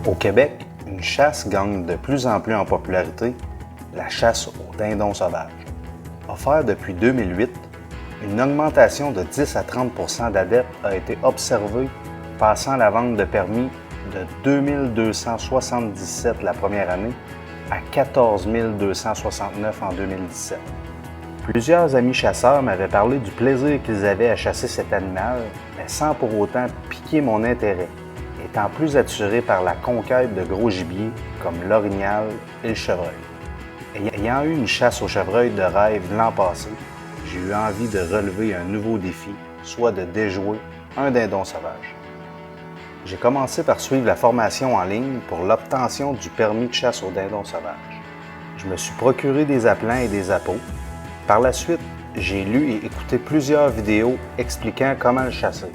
Au Québec, une chasse gagne de plus en plus en popularité, la chasse au dindon sauvage. Offert depuis 2008, une augmentation de 10 à 30 % d'adeptes a été observée, passant la vente de permis de 2 277 la première année à 14 269 en 2017. Plusieurs amis chasseurs m'avaient parlé du plaisir qu'ils avaient à chasser cet animal, mais sans pour autant piquer mon intérêt, étant plus attiré par la conquête de gros gibier comme l'orignal et le chevreuil. Ayant eu une chasse au chevreuil de rêve l'an passé, j'ai eu envie de relever un nouveau défi, soit de déjouer un dindon sauvage. J'ai commencé par suivre la formation en ligne pour l'obtention du permis de chasse au dindon sauvage. Je me suis procuré des appelants et des appos. Par la suite, j'ai lu et écouté plusieurs vidéos expliquant comment le chasser.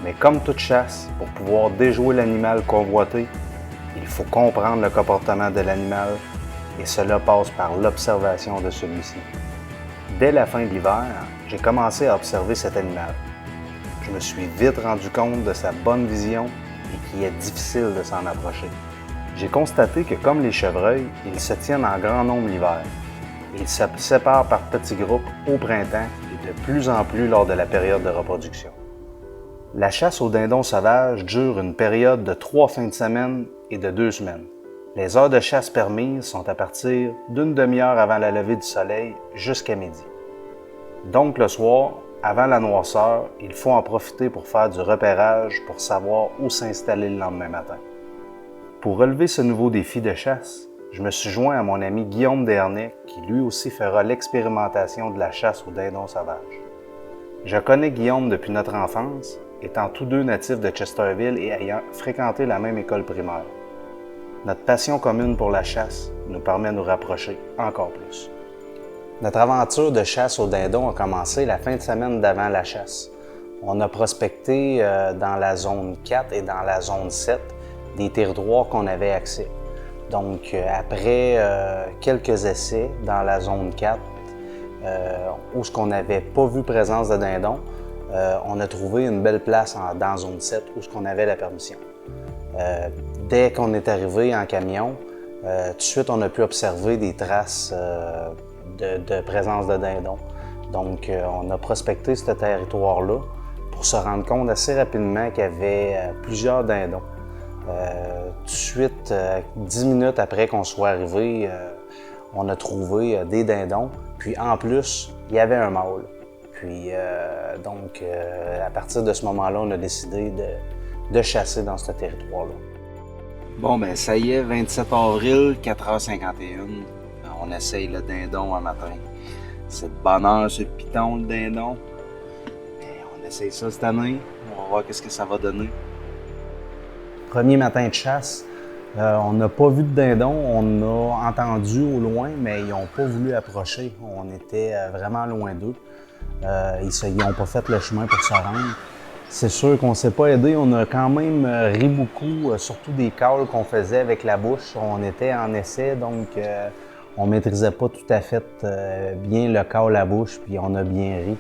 Mais comme toute chasse, pour pouvoir déjouer l'animal convoité, il faut comprendre le comportement de l'animal et cela passe par l'observation de celui-ci. Dès la fin de l'hiver, j'ai commencé à observer cet animal. Je me suis vite rendu compte de sa bonne vision et qu'il est difficile de s'en approcher. J'ai constaté que comme les chevreuils, ils se tiennent en grand nombre l'hiver. Ils se séparent par petits groupes au printemps et de plus en plus lors de la période de reproduction. La chasse au dindon sauvage dure une période de 3 fins de semaine et de 2 semaines. Les heures de chasse permises sont à partir d'une demi-heure avant la levée du soleil jusqu'à midi. Donc le soir, avant la noirceur, il faut en profiter pour faire du repérage pour savoir où s'installer le lendemain matin. Pour relever ce nouveau défi de chasse, je me suis joint à mon ami Guillaume Dernay qui lui aussi fera l'expérimentation de la chasse au dindon sauvage. Je connais Guillaume depuis notre enfance, étant tous deux natifs de Chesterville et ayant fréquenté la même école primaire. Notre passion commune pour la chasse nous permet de nous rapprocher encore plus. Notre aventure de chasse au dindon a commencé la fin de semaine d'avant la chasse. On a prospecté dans la zone 4 et dans la zone 7 des territoires qu'on avait accès. Donc, après quelques essais dans la zone 4, où ce qu'on n'avait pas vu présence de dindon, on a trouvé une belle place dans zone 7 où ce qu'on avait la permission. Dès qu'on est arrivé en camion, tout de suite, on a pu observer des traces de présence de dindon. Donc, on a prospecté ce territoire-là pour se rendre compte assez rapidement qu'il y avait plusieurs dindons. Tout de suite, 10 minutes après qu'on soit arrivé, on a trouvé des dindons. Puis en plus, il y avait un mâle. Puis à partir de ce moment-là, on a décidé de chasser dans ce territoire-là. Bon, ben ça y est, 27 avril, 4h51. On essaye le dindon un matin. C'est de bonne heure, ce piton, le dindon. Mais on essaye ça cette année. On va voir qu'est-ce que ça va donner. Premier matin de chasse, on n'a pas vu de dindon. On a entendu au loin, mais ils n'ont pas voulu approcher. On était vraiment loin d'eux. Ils n'ont pas fait le chemin pour se rendre. C'est sûr qu'on ne s'est pas aidé. On a quand même ri beaucoup, surtout des calls qu'on faisait avec la bouche. On était en essai, donc on ne maîtrisait pas tout à fait bien le call à bouche, puis on a bien ri.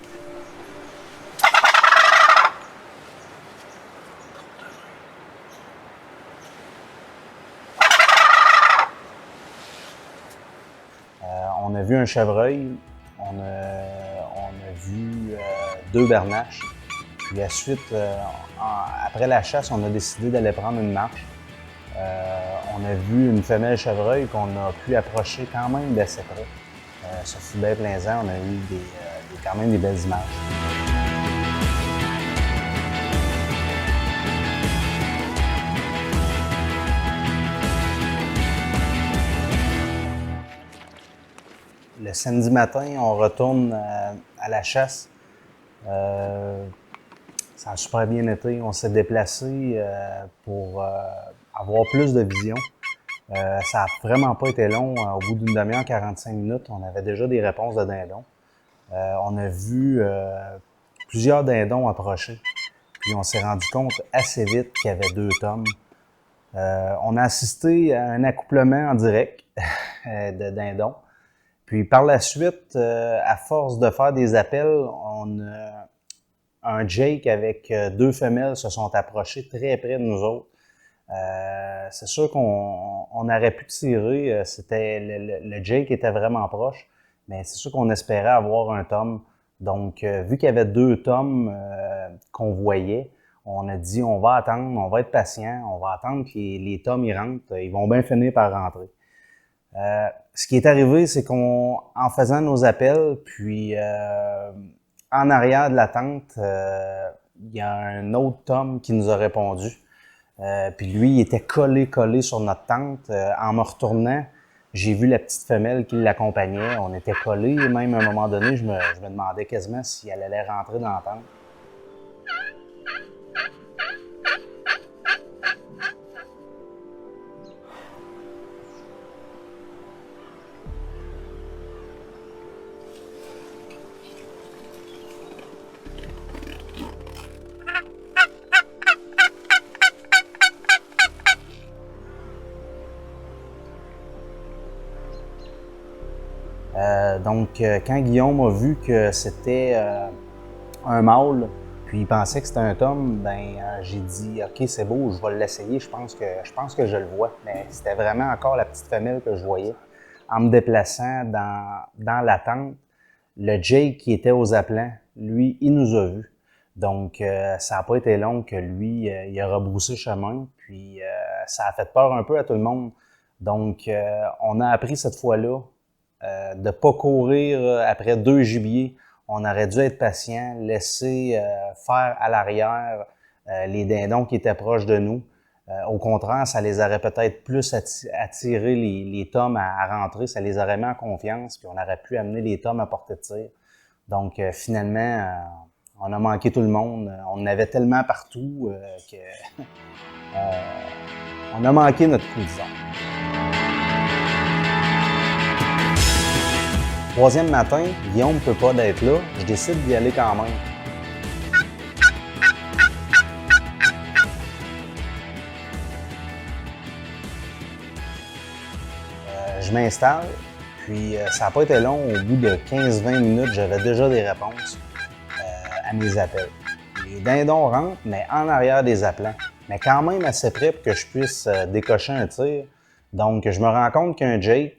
On a vu un chevreuil, on a vu 2 bernaches. Puis ensuite, après la chasse, on a décidé d'aller prendre une marche. On a vu une femelle chevreuil qu'on a pu approcher quand même d'assez près. Ça fut bien plaisant, on a eu quand même des belles images. Le samedi matin, on retourne à la chasse. Ça a super bien été. On s'est déplacé pour avoir plus de vision. Ça n'a vraiment pas été long. Au bout d'une demi-heure, 45 minutes, on avait déjà des réponses de dindons. On a vu plusieurs dindons approcher. Puis on s'est rendu compte assez vite qu'il y avait 2 tomes. On a assisté à un accouplement en direct de dindons. Puis par la suite, à force de faire des appels, un Jake avec 2 femelles se sont approchés très près de nous autres. C'est sûr qu'on aurait pu tirer, le Jake était vraiment proche, mais c'est sûr qu'on espérait avoir un Tom. Donc, vu qu'il y avait 2 tomes qu'on voyait, on a dit on va attendre, on va être patient, on va attendre que les tomes ils rentrent, ils vont bien finir par rentrer. Ce qui est arrivé, c'est en faisant nos appels, puis en arrière de la tente, il y a un autre tome qui nous a répondu. Puis lui, il était collé sur notre tente. En me retournant, j'ai vu la petite femelle qui l'accompagnait. On était collés et même à un moment donné, je me demandais quasiment si elle allait rentrer dans la tente. Donc, quand Guillaume a vu que c'était un mâle, puis il pensait que c'était un Tom, j'ai dit « OK, c'est beau, je vais l'essayer, je pense que je le vois. » Mais c'était vraiment encore la petite femelle que je voyais. En me déplaçant dans la tente, le Jake qui était aux appelants, lui, il nous a vus. Donc, ça n'a pas été long que lui, il a rebroussé chemin, puis ça a fait peur un peu à tout le monde. Donc, on a appris cette fois-là de ne pas courir après 2 gibiers. On aurait dû être patient, laisser faire à l'arrière les dindons qui étaient proches de nous. Au contraire, ça les aurait peut-être plus attiré les tomes à rentrer, ça les aurait mis en confiance, puis on aurait pu amener les tomes à portée de tir. Donc finalement, on a manqué tout le monde. On en avait tellement partout que on a manqué notre coup, disons. 3e matin, Guillaume ne peut pas d'être là, je décide d'y aller quand même. Je m'installe, puis ça n'a pas été long, au bout de 15-20 minutes, j'avais déjà des réponses à mes appels. Les dindons rentrent, mais en arrière des appelants, mais quand même assez près pour que je puisse décocher un tir. Donc, je me rends compte qu'il y a un Jake,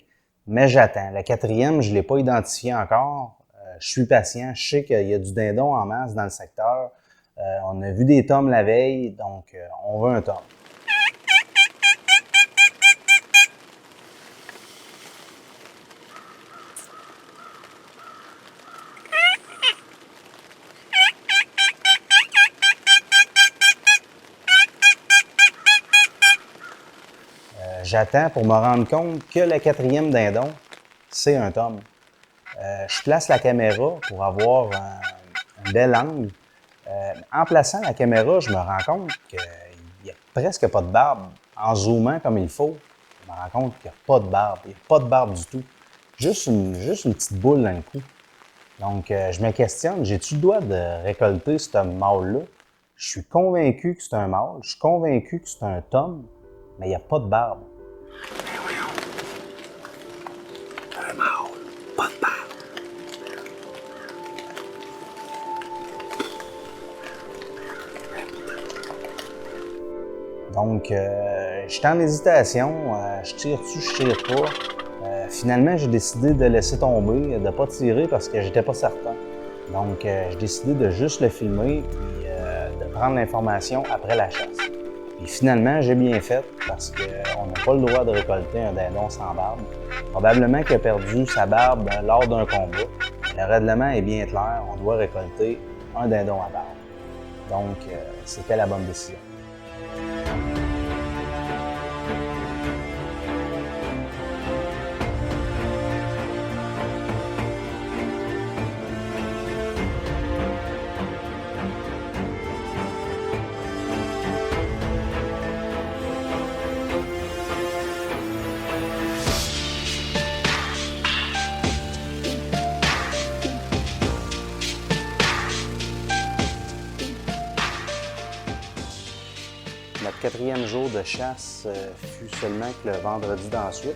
mais j'attends. Le 4e, je ne l'ai pas identifié encore. Je suis patient. Je sais qu'il y a du dindon en masse dans le secteur. On a vu des tomes la veille, donc on veut un tome. J'attends pour me rendre compte que le 4e dindon, c'est un tome. Je place la caméra pour avoir un bel angle. En plaçant la caméra, je me rends compte qu'il n'y a presque pas de barbe. En zoomant comme il faut, je me rends compte qu'il n'y a pas de barbe. Il n'y a pas de barbe du tout. Juste une petite boule dans le cou. Donc, je me questionne, j'ai-tu le droit de récolter ce mâle-là? Je suis convaincu que c'est un mâle, je suis convaincu que c'est un tome, mais il n'y a pas de barbe. Mais voyons. Un mâle, pas de barbe. Donc, j'étais en hésitation, je tire-tu, je tire pas. Finalement, j'ai décidé de laisser tomber, de ne pas tirer parce que j'étais pas certain. Donc, j'ai décidé de juste le filmer puis de prendre l'information après la chasse. Et finalement, j'ai bien fait parce qu'on n'a pas le droit de récolter un dindon sans barbe. Probablement qu'il a perdu sa barbe lors d'un combat. Le règlement est bien clair, on doit récolter un dindon à barbe. Donc, c'était la bonne décision. Notre 4e jour de chasse fut seulement que le vendredi d'ensuite.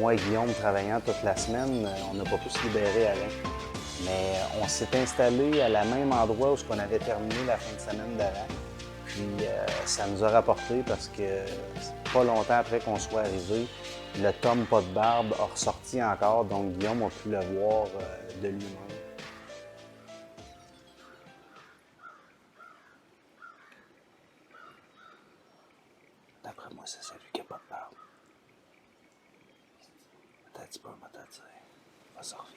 Moi et Guillaume, travaillant toute la semaine, on n'a pas pu se libérer Alain. Mais on s'est installé à la même endroit où on avait terminé la fin de semaine d'avant. Puis ça nous a rapporté parce que pas longtemps après qu'on soit arrivé, le Tom pas de barbe a ressorti encore, donc Guillaume a pu le voir de lui-même. D'après moi, c'est celui qui n'a pas de barbe. Peut-être tu peux me dire. Il va se revirer.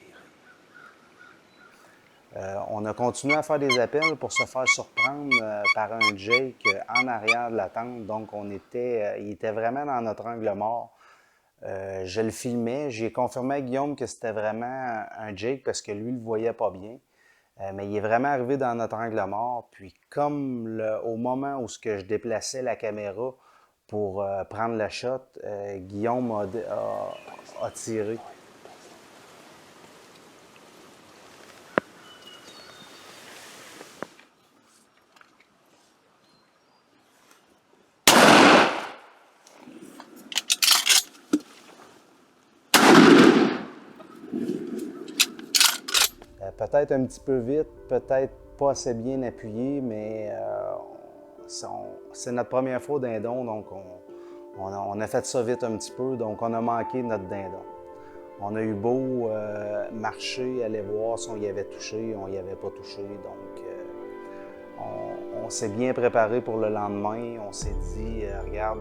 On a continué à faire des appels pour se faire surprendre par un Jake en arrière de la tente. Donc, il était vraiment dans notre angle mort. Je le filmais. J'ai confirmé à Guillaume que c'était vraiment un Jake parce que lui, il le voyait pas bien. Mais il est vraiment arrivé dans notre angle mort. Puis, comme au moment où je déplaçais la caméra pour prendre le shot, Guillaume a tiré. Peut-être un petit peu vite, peut-être pas assez bien appuyé, mais c'est notre première fois au dindon, donc on a fait ça vite un petit peu, donc on a manqué notre dindon. On a eu beau marcher, aller voir si on y avait touché, on y avait pas touché, donc on s'est bien préparé pour le lendemain. On s'est dit, regarde,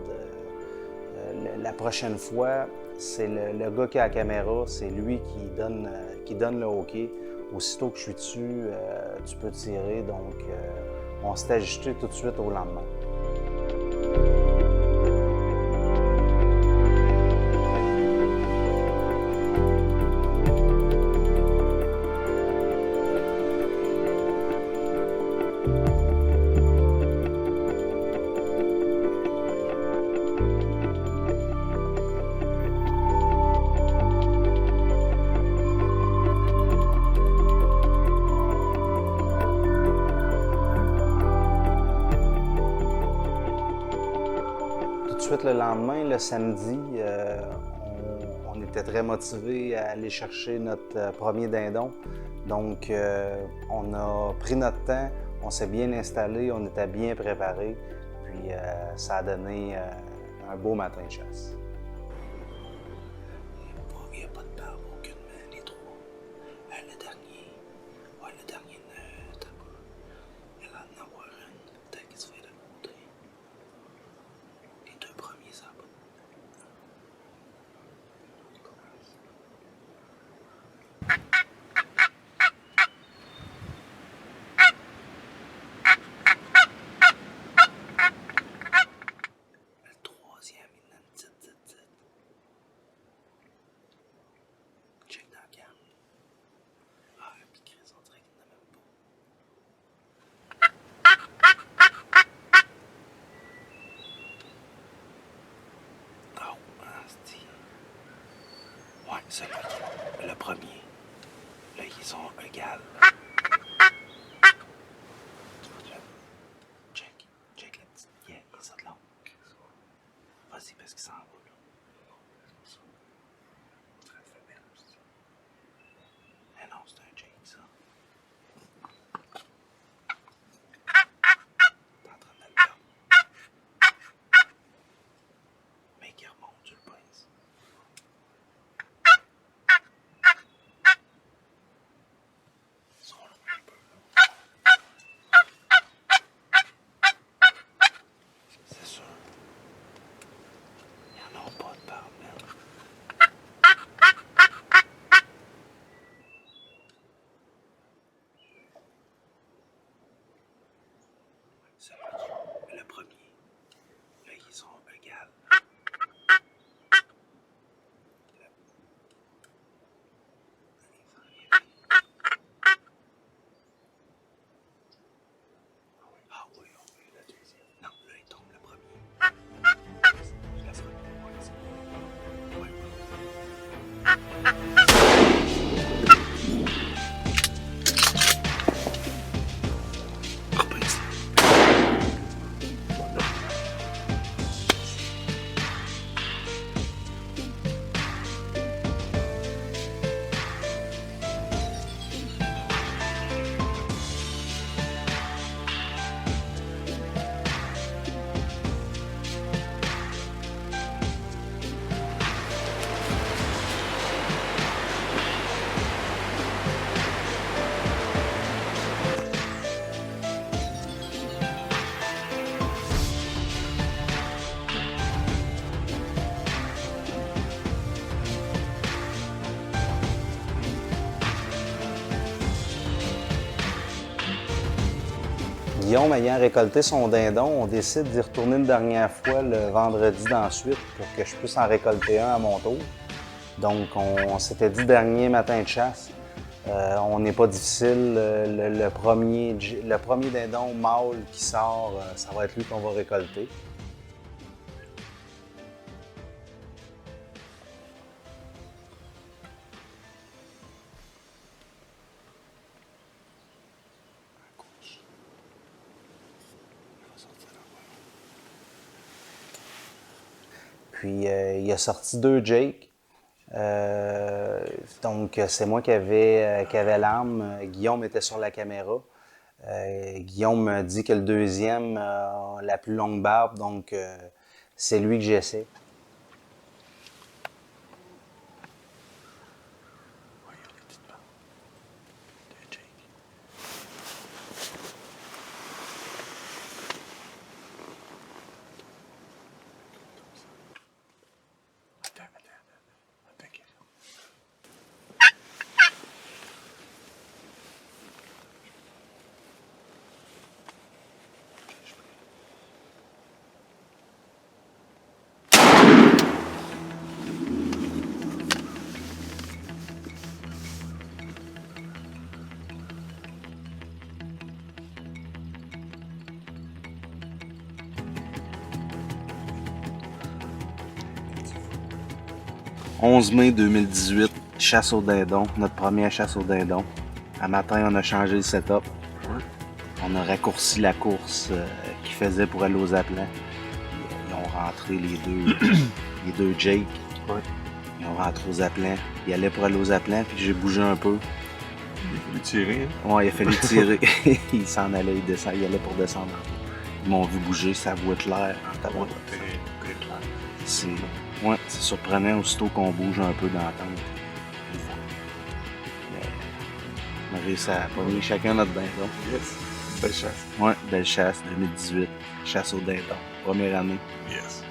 la prochaine fois, c'est le gars qui a la caméra, c'est lui qui donne le hockey. Aussitôt que je suis dessus, tu peux tirer. Donc, on s'est ajusté tout de suite au lendemain. Le lendemain, le samedi, on était très motivés à aller chercher notre premier dindon. Donc, on a pris notre temps, on s'est bien installé, on était bien préparés. Puis, ça a donné un beau matin de chasse. Il n'y a pas de barbe, aucunement, les trois. Le dernier, t'as pas. Il va en avoir une, peut-être qu'il se fait de côté. Les deux premiers, ça va. Le troisième, il a une petite. Check dans la cam. Ah, puis Chris, on dirait qu'il n'en a même pas. Oh, c'est ouais, c'est le premier. Là, ils sont égales. Check la petite. Yeah, il sort de là. Vas-y, parce qu'il s'en va, là. Mais non, c'est un Jake, ça. T'es en train de le perdre. Mais qui remonte, tu le pinces. Ils sont loin un peu, là. C'est sûr. Il y en a Guillaume ayant récolté son dindon, on décide d'y retourner une dernière fois le vendredi d'ensuite pour que je puisse en récolter un à mon tour. Donc, on s'était dit dernier matin de chasse. On n'est pas difficile. Le premier dindon mâle qui sort, ça va être lui qu'on va récolter. Puis, il a sorti 2 Jake. Donc, c'est moi qui avais l'arme. Guillaume était sur la caméra. Guillaume me dit que le deuxième a la plus longue barbe, donc c'est lui que j'essaie. « 11 mai 2018, chasse au dindon, notre première chasse au dindon. Un matin, on a changé le setup. On a raccourci la course qu'ils faisaient pour aller aux appelants. Ils ont rentré les deux Jake. Ils ont rentré aux appelants. Ils allaient pour aller aux appelants, puis j'ai bougé un peu. Il a fallu tirer. Ouais, il a fallu tirer. Ils s'en allaient, ils allaient pour descendre. Ils m'ont vu bouger, ça voit clair. C'est surprenant aussitôt qu'on bouge un peu dans la tente. On a réussi à pogner chacun notre dindon. Yes. Belle chasse. Ouais, belle chasse 2018. Chasse au dindon. Première année. Yes.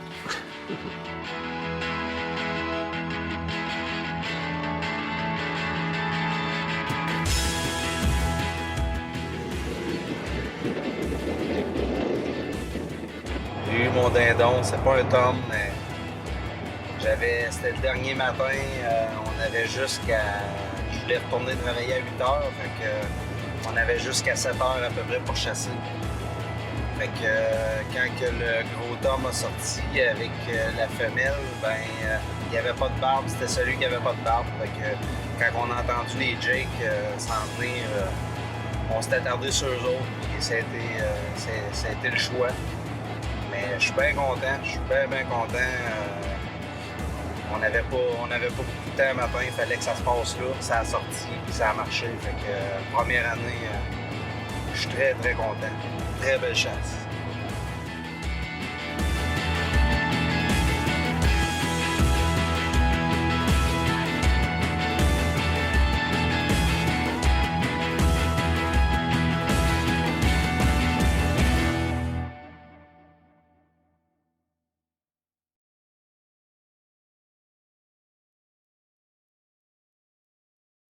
J'ai eu mon dindon, c'est pas un tome, mais c'était le dernier matin, on avait jusqu'à... Je voulais retourner travailler à 8 heures, fait que on avait jusqu'à 7 heures à peu près pour chasser. Fait que quand que le gros tome a sorti avec la femelle, il n'y avait pas de barbe, c'était celui qui avait pas de barbe. Fait que quand on a entendu les Jake s'en venir, on s'était attardé sur eux autres, et ça a été le choix. Mais je suis bien content, je suis bien content. On n'avait pas beaucoup de temps matin, il fallait que ça se passe là. Ça a sorti, puis ça a marché. Fait que première année, je suis très content. Très belle chasse.